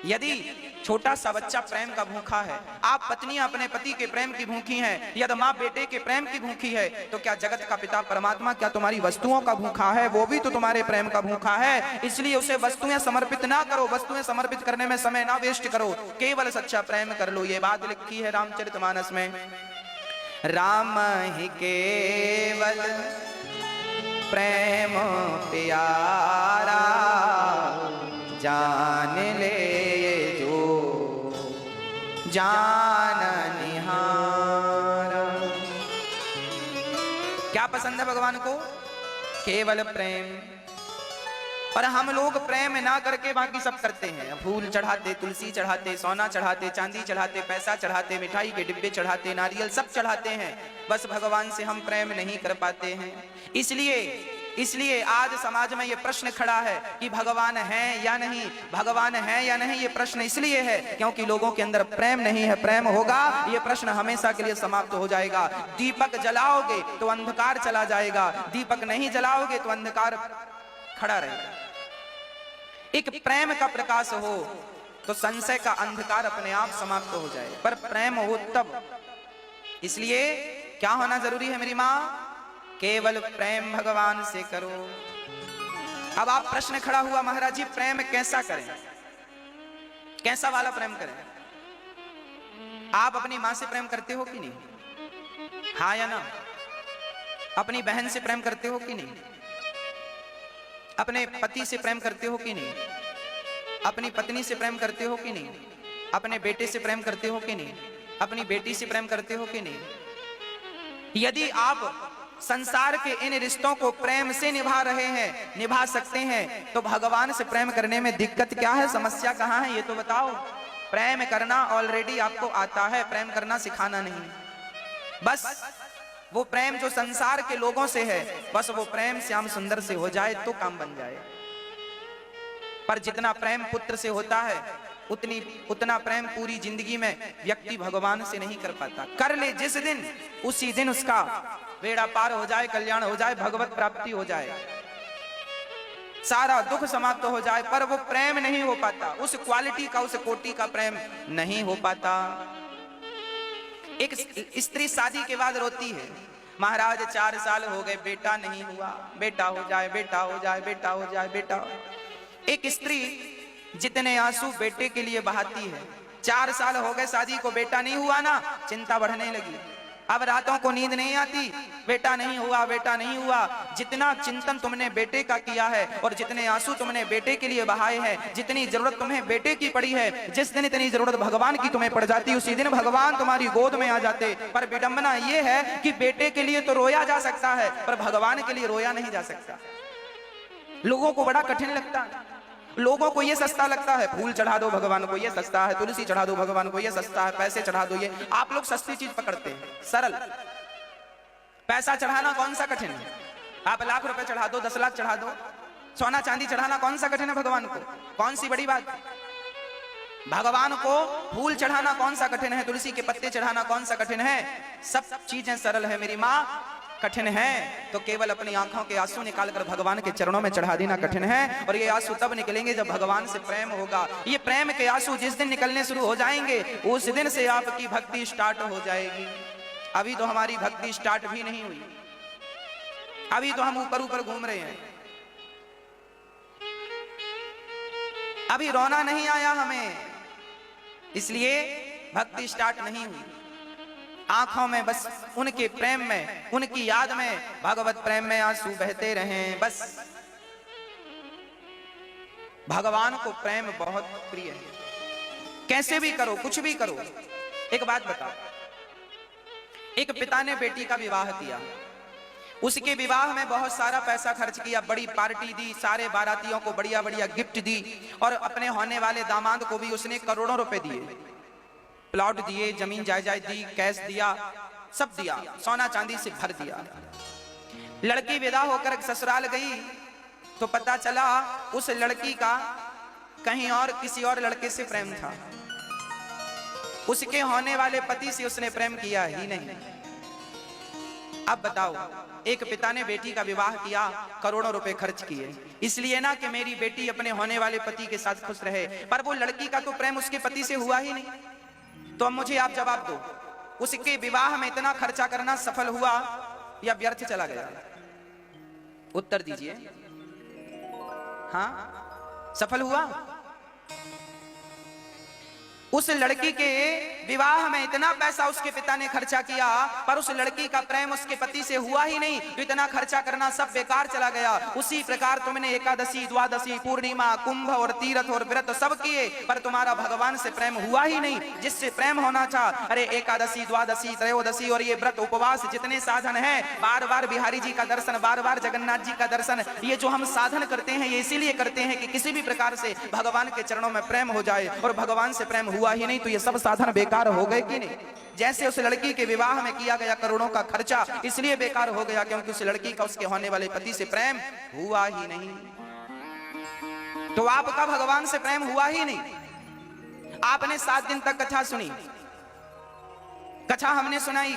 यदि छोटा सा बच्चा प्रेम का भूखा है, आप पत्नियां अपने पति के प्रेम की भूखी हैं, यदि माँ बेटे के प्रेम की भूखी है, तो क्या जगत का पिता परमात्मा क्या तुम्हारी वस्तुओं का भूखा है? वो भी तो तुम्हारे प्रेम का भूखा है। इसलिए उसे वस्तुएं समर्पित ना करो, वस्तुएं समर्पित करने में समय ना वेस्ट करो, केवल सच्चा प्रेम कर लो। ये बात लिखी है रामचरितमानस में। राम ही केवल प्रेम प्यारा, जान ले जो जान निहारा। क्या पसंद है भगवान को? केवल प्रेम। पर हम लोग प्रेम ना करके बाकी सब करते हैं। फूल चढ़ाते, तुलसी चढ़ाते, सोना चढ़ाते, चांदी चढ़ाते, पैसा चढ़ाते, मिठाई के डिब्बे चढ़ाते, नारियल सब चढ़ाते हैं, बस भगवान से हम प्रेम नहीं कर पाते हैं। इसलिए आज समाज में ये प्रश्न खड़ा है कि भगवान है या नहीं, भगवान है या नहीं। ये प्रश्न इसलिए है क्योंकि लोगों के अंदर प्रेम नहीं है। प्रेम होगा, ये प्रश्न हमेशा के लिए समाप्त हो जाएगा। दीपक जलाओगे तो अंधकार चला जाएगा, दीपक नहीं जलाओगे तो अंधकार खड़ा रहेगा। एक प्रेम का प्रकाश हो तो संशय का अंधकार अपने आप समाप्त हो जाए, पर प्रेम हो तब। इसलिए क्या होना जरूरी है मेरी माँ? केवल प्रेम भगवान से करो। अब आप प्रश्न खड़ा हुआ, महाराज जी प्रेम कैसा करें, कैसा वाला प्रेम करें? आप अपनी माँ से प्रेम करते हो कि नहीं? हाँ या ना? अपनी बहन से प्रेम करते हो कि नहीं? अपने पति से प्रेम करते हो कि नहीं? अपनी पत्नी से प्रेम करते हो कि नहीं? अपने बेटे से प्रेम करते हो कि नहीं? अपनी बेटी से प्रेम करते हो कि नहीं? यदि आप संसार के इन रिश्तों को प्रेम से निभा रहे हैं, निभा सकते हैं, तो भगवान से प्रेम करने में दिक्कत क्या है, समस्या कहाँ है, ये तो बताओ। प्रेम करना ऑलरेडी आपको आता है, प्रेम करना सिखाना नहीं। बस वो प्रेम जो संसार के लोगों से है, बस वो प्रेम श्याम सुंदर से हो जाए तो काम बन जाए। पर जितना प्रेम पुत्र से होता है, उतना प्रेम पूरी जिंदगी में व्यक्ति भगवान से नहीं कर पाता। कर ले जिस दिन, उसी दिन उसका बेड़ा पार हो जाए, कल्याण हो जाए, भगवत प्राप्ति हो जाए, सारा दुख समाप्त हो जाए, पर वो प्रेम नहीं हो पाता। उस क्वालिटी का, उस कोटि का प्रेम नहीं हो पाता। एक स्त्री शादी के बाद रोती है, महाराज 4 साल हो गए बेटा नहीं हुआ, बेटा हो जाए, बेटा हो जाए, बेटा हो जाए, बेटा। एक स्त्री जितने आंसू बेटे के लिए बहाती है, 4 साल हो गए शादी को, बेटा नहीं हुआ ना, चिंता बढ़ने लगी। अब रातों को नींद नहीं आती, बेटा नहीं हुआ, बेटा नहीं हुआ। जितना चिंतन तुमने बेटे का किया है और जितने आंसू तुमने बेटे के लिए बहाए हैं, जितनी जरूरत तुम्हें बेटे की पड़ी है, जिस दिन इतनी जरूरत भगवान की तुम्हें पड़ जाती, उसी दिन भगवान तुम्हारी गोद में आ जाते। पर विडंबना यह है कि बेटे के लिए तो रोया जा सकता है, पर भगवान के लिए रोया नहीं जा सकता। लोगों को बड़ा कठिन लगता है, लोगों को ये सस्ता लगता है, फूल चढ़ा दो भगवान को ये सस्ता है, तुलसी चढ़ा दो भगवान को ये सस्ता है, पैसे चढ़ा दो। ये आप लोग सस्ती चीज पकड़ते हैं, सरल। पैसा चढ़ाना कौन सा कठिन है? आप लाख रुपए चढ़ा दो, 10 लाख चढ़ा दो, सोना चांदी चढ़ाना कौन सा कठिन है भगवान को? कौन सी बड़ी बात? भगवान को फूल चढ़ाना कौन सा कठिन है? तुलसी के पत्ते चढ़ाना कौन सा कठिन है? सब चीजें सरल है मेरी माँ। कठिन है तो केवल अपनी आंखों के आंसू निकालकर भगवान के चरणों में चढ़ा देना कठिन है। और ये आंसू तब निकलेंगे जब भगवान से प्रेम होगा। ये प्रेम के आंसू जिस दिन निकलने शुरू हो जाएंगे, उस दिन से आपकी भक्ति स्टार्ट हो जाएगी। अभी तो हमारी भक्ति स्टार्ट भी नहीं हुई, अभी तो हम ऊपर ऊपर घूम रहे हैं, अभी रोना नहीं आया हमें, इसलिए भक्ति स्टार्ट नहीं हुई। आंखों में बस उनके प्रेम में, उनकी याद में, भगवत प्रेम में आंसू बहते रहें बस। भगवान को प्रेम बहुत प्रिय है। कैसे भी करो, कुछ भी करो। एक बात बताओ, एक पिता ने बेटी का विवाह किया, उसके विवाह में बहुत सारा पैसा खर्च किया, बड़ी पार्टी दी, सारे बारातियों को बढ़िया बढ़िया गिफ्ट दी, और अपने होने वाले दामाद को भी उसने करोड़ों रुपए दिए, प्लॉट दिए, जमीन जायदाद दी, कैश दिया, सब दिया, सोना चांदी से भर दिया। लड़की विदा होकर ससुराल गई तो पता चला उस लड़की का कहीं और किसी और लड़के से प्रेम था। उसके होने वाले पति से उसने प्रेम किया ही नहीं। अब बताओ, एक पिता ने बेटी का विवाह किया, करोड़ों रुपए खर्च किए, इसलिए ना कि मेरी बेटी अपने होने वाले पति के साथ खुश रहे, पर वो लड़की का तो प्रेम उसके पति से हुआ ही नहीं। तो अब मुझे आप जवाब दो, उसके विवाह में इतना खर्चा करना सफल हुआ या व्यर्थ चला गया? उत्तर दीजिए। हाँ, सफल हुआ। उस लड़की के विवाह में इतना पैसा उसके पिता ने खर्चा किया, पर उस लड़की का प्रेम उसके पति से हुआ ही नहीं, तो इतना खर्चा करना सब बेकार चला गया। उसी प्रकार तुमने एकादशी, द्वादशी, पूर्णिमा, कुंभ और तीर्थ और व्रत सब किए, पर तुम्हारा भगवान से प्रेम हुआ ही नहीं जिससे प्रेम होना था। अरे एकादशी, द्वादशी, त्रयोदशी और ये व्रत उपवास जितने साधन हैं, बार बार बिहारी जी का दर्शन, बार बार जगन्नाथ जी का दर्शन, ये जो हम साधन करते हैं ये इसीलिए करते हैं कि किसी भी प्रकार से भगवान के चरणों में प्रेम हो जाए, और भगवान से प्रेम हुआ ही नहीं तो ये सब साधन बेकार हो गए कि नहीं? जैसे उस लड़की के विवाह में किया गया करोड़ों का खर्चा इसलिए बेकार हो गया क्योंकि उस लड़की का उसके होने वाले पति से प्रेम हुआ ही नहीं। तो आपका भगवान से प्रेम हुआ ही नहीं। आपने 7 दिन तक कथा सुनी, कथा हमने सुनाई,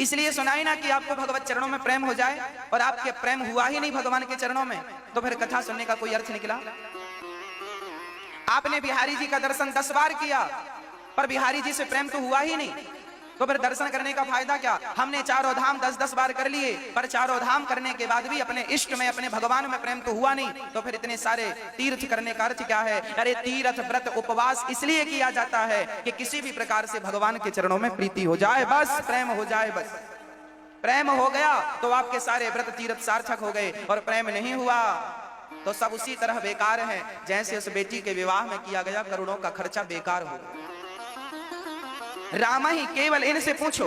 इसलिए सुनाई ना कि आपको भगवत चरणों में प्रेम हो जाए, और आपके प्रेम हुआ ही नहीं भगवान के चरणों में, तो फिर कथा सुनने का कोई अर्थ निकला? आपने बिहारी जी का दर्शन 10 बार किया, पर बिहारी जी से प्रेम तो हुआ ही नहीं, तो फिर दर्शन करने का फायदा क्या? हमने चारों धाम 10-10 बार कर लिए, पर चारों धाम करने के बाद भी अपने इष्ट में, अपने भगवान में प्रेम तो हुआ नहीं, तो फिर इतने सारे तीर्थ करने का अर्थ क्या है? अरे तीर्थ, व्रत, उपवास इसलिए किया जाता है कि किसी भी प्रकार से भगवान के चरणों में प्रीति हो जाए, बस प्रेम हो जाए। बस प्रेम हो गया तो आपके सारे व्रत तीर्थ सार्थक हो गए, और प्रेम नहीं हुआ तो सब उसी तरह बेकार है जैसे उस बेटी के विवाह में किया गया करोड़ों का खर्चा बेकार हो गया। राम ही केवल इनसे पूछो,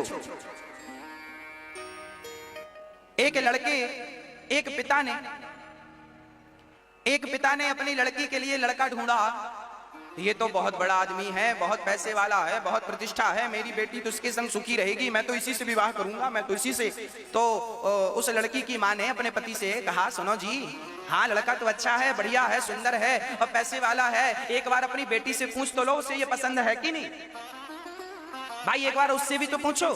एक लड़के, एक पिता ने अपनी लड़की के लिए लड़का ढूंढा, ये तो बहुत बड़ा आदमी है, बहुत पैसे वाला है, बहुत प्रतिष्ठा है, मेरी बेटी तो इसके संग सुखी रहेगी, मैं तो इसी से विवाह करूंगा, मैं तो इसी से। तो उस लड़की की मां ने अपने पति से कहा, सुनो जी, हाँ लड़का तो अच्छा है, बढ़िया है, सुंदर है और पैसे वाला है, एक बार अपनी बेटी से पूछ तो लो उसे ये पसंद है कि नहीं। भाई एक बार उससे भी तो पूछो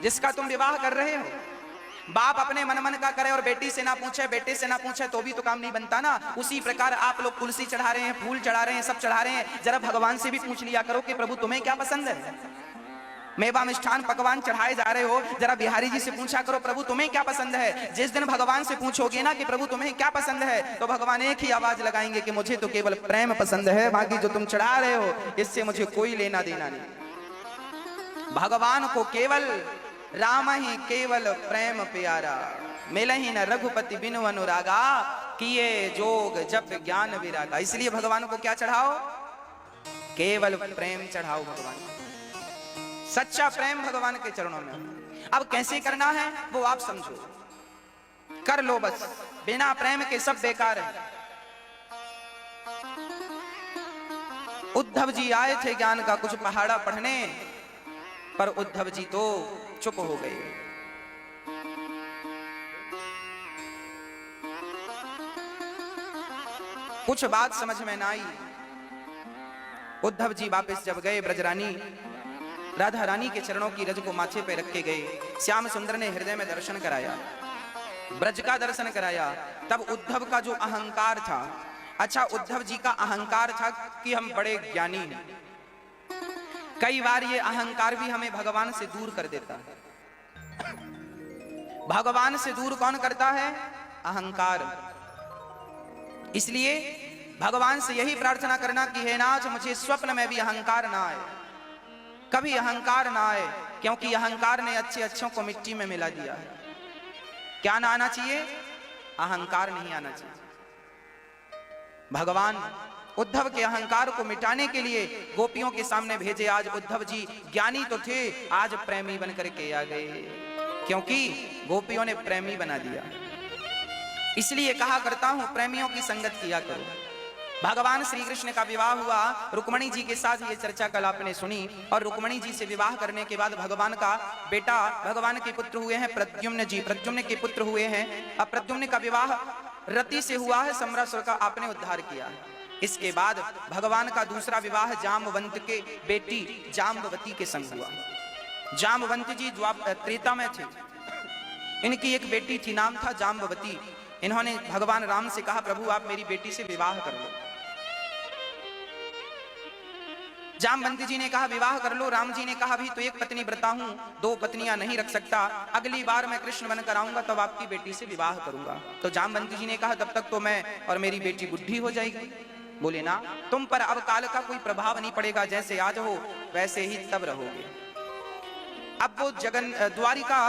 जिसका तुम विवाह कर रहे हो। बाप अपने मन का करे और बेटी से ना पूछे, बेटे से ना पूछे तो भी तो काम नहीं बनता ना। उसी प्रकार आप लोग तुलसी चढ़ा रहे हैं, फूल चढ़ा रहे हैं, सब चढ़ा रहे हैं, जरा भगवान से भी पूछ लिया करो कि प्रभु तुम्हें क्या पसंद है। मेवा मिष्ठान पकवान चढ़ाए जा रहे हो, जरा बिहारी जी से पूछा करो प्रभु तुम्हें क्या पसंद है। जिस दिन भगवान से पूछोगे ना कि प्रभु तुम्हें क्या पसंद है, तो भगवान एक ही आवाज लगाएंगे कि मुझे तो केवल प्रेम पसंद है, बाकी जो तुम चढ़ा रहे हो इससे मुझे कोई लेना देना नहीं। भगवान को केवल राम ही केवल प्रेम प्यारा, मिलहि न रघुपति बिनु अनुरागा, किए जोग जप ज्ञान विरागा। इसलिए भगवान को क्या चढ़ाओ? केवल प्रेम चढ़ाओ भगवान, सच्चा प्रेम भगवान के चरणों में। अब कैसे करना है वो आप समझो, कर लो बस, बिना प्रेम के सब बेकार है। उद्धव जी आए थे ज्ञान का कुछ पहाड़ा पढ़ने, पर उद्धव जी तो चुप हो गए। कुछ बात समझ में ना आई। उद्धव जी वापस जब गए, ब्रजरानी राधा रानी के चरणों की रज को माथे पे रख के गए। श्याम सुंदर ने हृदय में दर्शन कराया, ब्रज का दर्शन कराया। तब उद्धव का जो अहंकार था, अच्छा उद्धव जी का अहंकार था कि हम बड़े ज्ञानी हैं। कई बार ये अहंकार भी हमें भगवान से दूर कर देता है। भगवान से दूर कौन करता है? अहंकार। इसलिए भगवान से यही प्रार्थना करना कि हे नाथ मुझे स्वप्न में भी अहंकार ना आए, कभी अहंकार ना आए, क्योंकि अहंकार ने अच्छे अच्छों को मिट्टी में मिला दिया है। क्या ना आना चाहिए? अहंकार नहीं आना चाहिए। भगवान उद्धव के अहंकार को मिटाने के लिए गोपियों के सामने भेजे। आज उद्धव जी ज्ञानी तो थे, आज प्रेमी बनकर के आ गए, क्योंकि गोपियों ने प्रेमी बना दिया। इसलिए कहा करता हूं प्रेमियों की संगत किया करो। भगवान श्री कृष्ण का विवाह हुआ रुक्मणी जी के साथ, ये चर्चा कल आपने सुनी। और रुक्मणी जी से विवाह करने के बाद भगवान का बेटा, भगवान के पुत्र हुए हैं प्रद्युम्न जी, प्रद्युम्न के पुत्र हुए हैं। अब प्रद्युम्न का विवाह रति से हुआ है, सम्रासुर का आपने उद्धार किया। इसके बाद भगवान का दूसरा विवाह जाम्बवंत के बेटी जाम्बवती के संग हुआ। जाम्बवंत जी त्रेता में थे, इनकी एक बेटी थी, नाम था जाम्बवती। इन्होंने भगवान राम से कहा, प्रभु आप मेरी बेटी से विवाह कर लो। जामवंती जी ने कहा विवाह कर लो। राम जी ने कहा अभी तो एक पत्नी व्रता हूं, दो पत्नियां नहीं रख सकता, अगली बार मैं कृष्ण बनकर आऊंगा तब आपकी बेटी से विवाह करूंगा। तो जामवंती जी ने कहा तब तक तो मैं और मेरी बेटी बुढ़ी हो जाएगी। बोले ना, तुम पर अब काल का कोई प्रभाव नहीं पड़ेगा, जैसे आज हो वैसे ही तब रहोगे। अब वो द्वारिका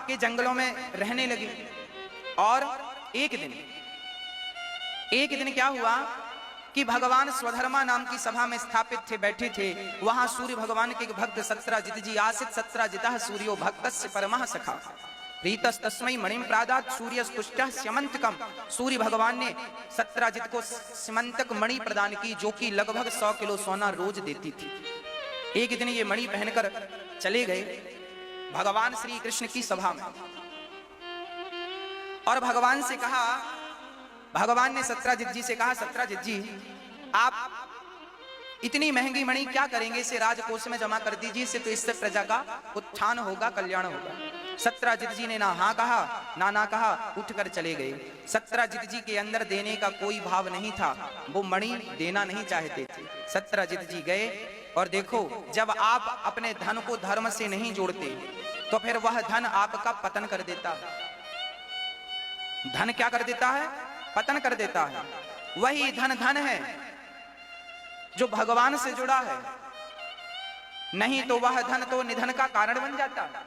के जंगलों में रहने लगी। और एक दिन क्या हुआ कि भगवान स्वधर्मा नाम की सभा में स्थापित थे, बैठे थे। वहां सूर्य भगवान के भक्त सत्राजित जी आसित। सत्राजितः सूर्यो भक्तस्य परमः सखा रीतस्तस्मै मणिं प्रादात् सूर्यस्तुष्टः स्यमंतकम। सूर्य भगवान ने सत्राजित को स्यमंतक मणि प्रदान की, जो कि लगभग 100 किलो सोना रोज देती थी। एक दिन ये मणि पहनकर चले गए भगवान श्री कृष्ण की सभा में, और भगवान से कहा, भगवान ने सत्राजित जी से कहा, सत्राजित जी आप इतनी महंगी मणि क्या करेंगे, इसे राजकोष में जमा कर दीजिए, इससे तो इससे प्रजा का उत्थान होगा, कल्याण होगा। सत्राजित जी ने ना हाँ कहा ना कहा, उठकर चले गए। सत्राजित जी के अंदर देने का कोई भाव नहीं था, वो मणि देना नहीं चाहते थे। सत्राजित जी गए, और देखो जब आप अपने धन को धर्म से नहीं जोड़ते तो फिर वह धन आपका पतन कर देता है। धन क्या कर देता है? पतन कर देता है। वही धन है जो भगवान से जुड़ा है, नहीं तो वह धन तो निधन का कारण बन जाता है।